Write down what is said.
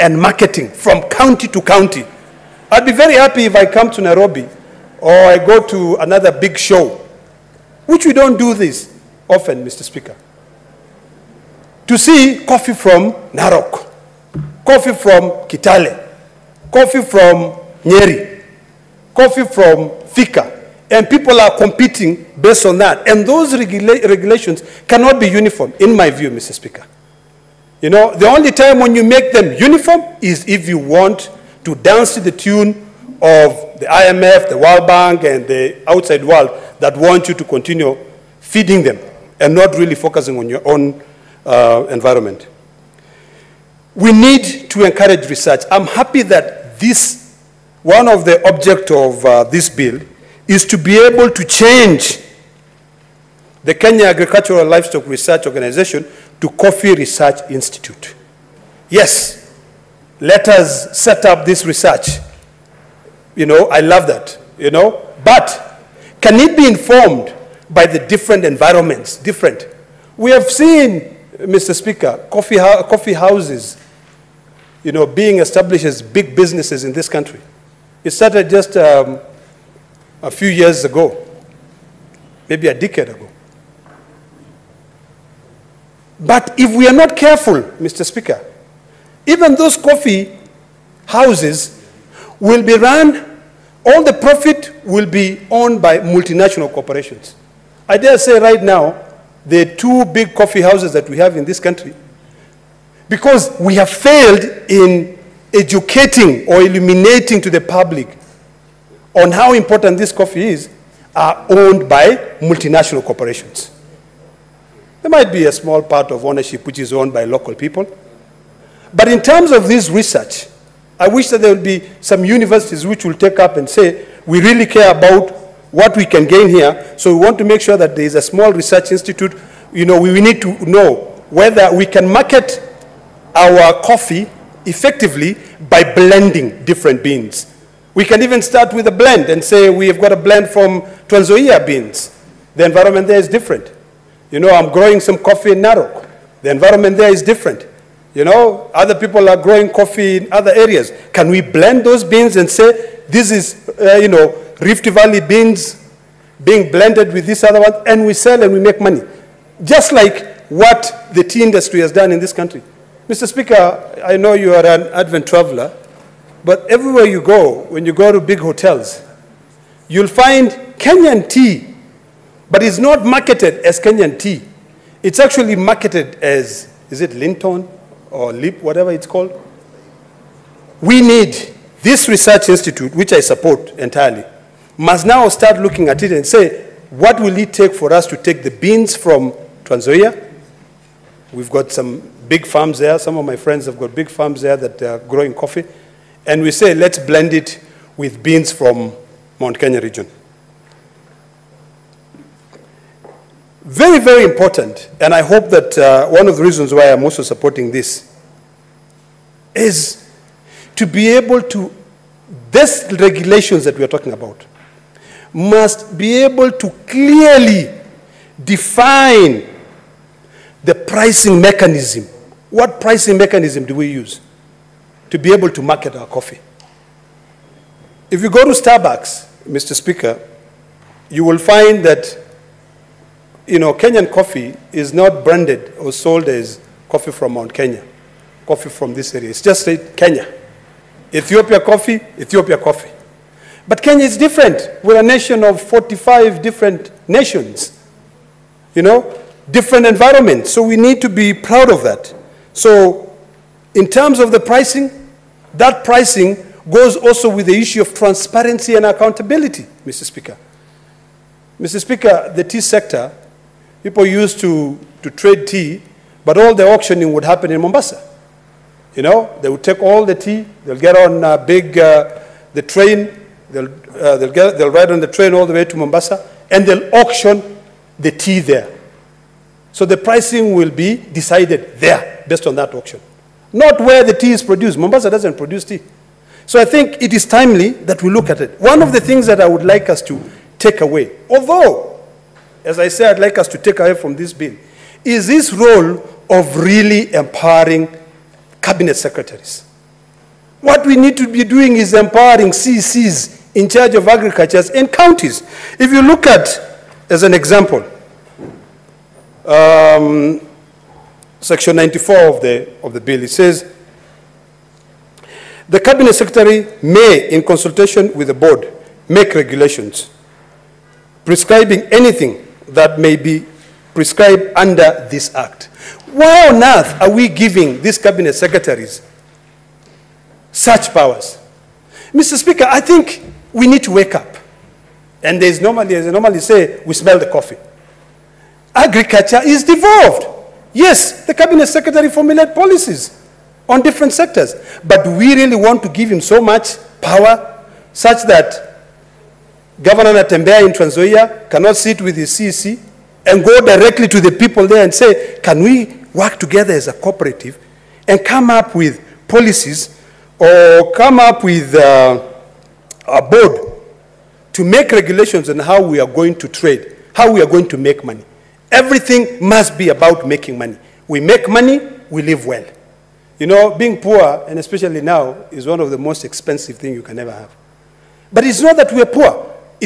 and marketing from county to county. I'd be very happy if I come to Nairobi or I go to another big show, which we don't do this often, Mr. Speaker, to see coffee from Narok, coffee from Kitale, coffee from Nyeri, coffee from Thika, and people are competing based on that. And those regulations cannot be uniform, in my view, Mr. Speaker. You know, the only time when you make them uniform is if you want to dance to the tune of the IMF, the World Bank, and the outside world that want you to continue feeding them and not really focusing on your own environment. We need to encourage research. I'm happy that this, one of the objects of this bill is to be able to change the Kenya Agricultural Livestock Research Organization to Coffee Research Institute. Yes, let us set up this research. You know, I love that, you know, but can it be informed by the different environments, different? We have seen, Mr. Speaker, coffee houses, you know, being established as big businesses in this country. It started just a few years ago, maybe a decade ago. But if we are not careful, Mr. Speaker, even those coffee houses will be run, all the profit will be owned by multinational corporations. I dare say right now, the two big coffee houses that we have in this country, because we have failed in educating or illuminating to the public on how important this coffee is, are owned by multinational corporations. There might be a small part of ownership which is owned by local people. But in terms of this research, I wish that there would be some universities which will take up and say, we really care about what we can gain here, so we want to make sure that there is a small research institute. You know, we need to know whether we can market our coffee effectively by blending different beans. We can even start with a blend and say we have got a blend from Trans Nzoia beans. The environment there is different. You know, I'm growing some coffee in Narok. The environment there is different. You know, other people are growing coffee in other areas. Can we blend those beans and say, this is, you know, Rift Valley beans being blended with this other one, and we sell and we make money? Just like what the tea industry has done in this country. Mr. Speaker, I know you are an advent traveler, but everywhere you go, when you go to big hotels, you'll find Kenyan tea, but it's not marketed as Kenyan tea. It's actually marketed as, is it Linton or Lip, whatever it's called? We need this research institute, which I support entirely, must now start looking at it and say, what will it take for us to take the beans from Trans Nzoia? We've got some big farms there. Some of my friends have got big farms there that are growing coffee. And we say, let's blend it with beans from Mount Kenya region. Very, very important, and I hope that one of the reasons why I'm also supporting this is to be able to, these regulations that we are talking about must be able to clearly define the pricing mechanism. What pricing mechanism do we use to be able to market our coffee? If you go to Starbucks, Mr. Speaker, you will find that, you know, Kenyan coffee is not branded or sold as coffee from Mount Kenya, coffee from this area. It's just Kenya. Ethiopia coffee, Ethiopia coffee. But Kenya is different. We're a nation of 45 different nations, you know, different environments. So we need to be proud of that. So in terms of the pricing, that pricing goes also with the issue of transparency and accountability, Mr. Speaker. Mr. Speaker, the tea sector, people used to trade tea, but all the auctioning would happen in Mombasa. You know, they would take all the tea, they'll get on the train, they'll ride on the train all the way to Mombasa, and they'll auction the tea there. So the pricing will be decided there, based on that auction. Not where the tea is produced. Mombasa doesn't produce tea. So I think it is timely that we look at it. One of the things that I would like us to take away, although, as I said, I'd like us to take away from this bill, is this role of really empowering cabinet secretaries. What we need to be doing is empowering CCs in charge of agriculture in counties. If you look at, as an example, Section 94 of the bill, it says, the Cabinet Secretary may, in consultation with the board, make regulations prescribing anything that may be prescribed under this act. Why on earth are we giving these Cabinet Secretaries such powers? Mr. Speaker, I think we need to wake up. And there's normally, as I normally say, we smell the coffee. Agriculture is devolved. Yes, the Cabinet Secretary formulate policies on different sectors, but do we really want to give him so much power such that Governor Mutembei in Trans Nzoia cannot sit with his CC and go directly to the people there and say, can we work together as a cooperative and come up with policies or come up with a board to make regulations on how we are going to trade, how we are going to make money. Everything must be about making money. We make money, we live well. You know, being poor, and especially now, is one of the most expensive things you can ever have. But it's not that we're poor.